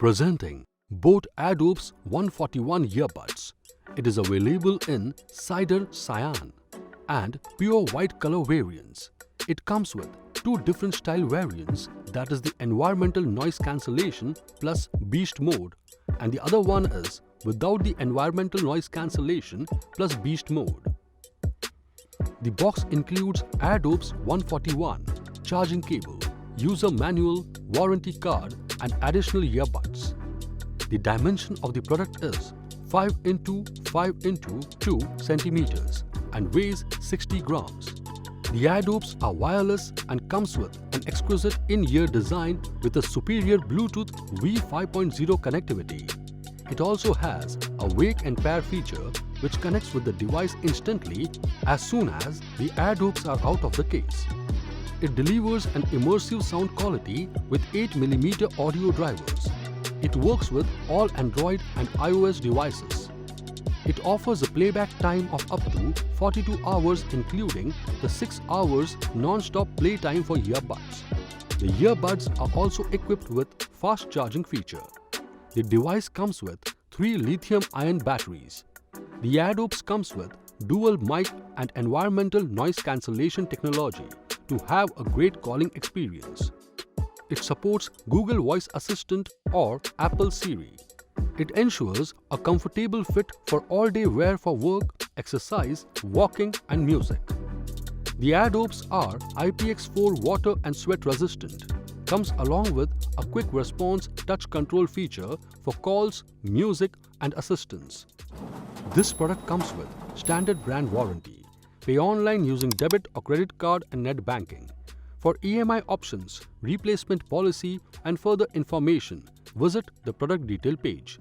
Presenting Boat Airdopes 141 earbuds. It is available in cider cyan and pure white color variants. It comes with two different style variants, that is the environmental noise cancellation plus beast mode, and the other one is without the environmental noise cancellation plus beast mode. The box includes Airdopes 141, charging cable, user manual, warranty card and additional earbuds. The dimension of the product is 5 into 5 into 2 centimeters and weighs 60 grams. The Airdopes are wireless and comes with an exquisite in-ear design with a superior Bluetooth V5.0 connectivity. It also has a wake and pair feature which connects with the device instantly as soon as the Airdopes are out of the case. It delivers an immersive sound quality with 8mm audio drivers. It works with all Android and iOS devices. It offers a playback time of up to 42 hours including the 6 hours non-stop playtime for earbuds. The earbuds are also equipped with fast charging feature. The device comes with 3 lithium-ion batteries. The Airdopes comes with dual mic and environmental noise cancellation technology to have a great calling experience. It supports Google Voice Assistant or Apple Siri. It ensures a comfortable fit for all-day wear for work, exercise, walking and music. The Airdopes are IPX4 water and sweat resistant. Comes along with a quick response touch control feature for calls, music and assistance. This product comes with standard brand warranty. Pay online using debit or credit card and net banking. For EMI options, replacement policy and further information, visit the product detail page.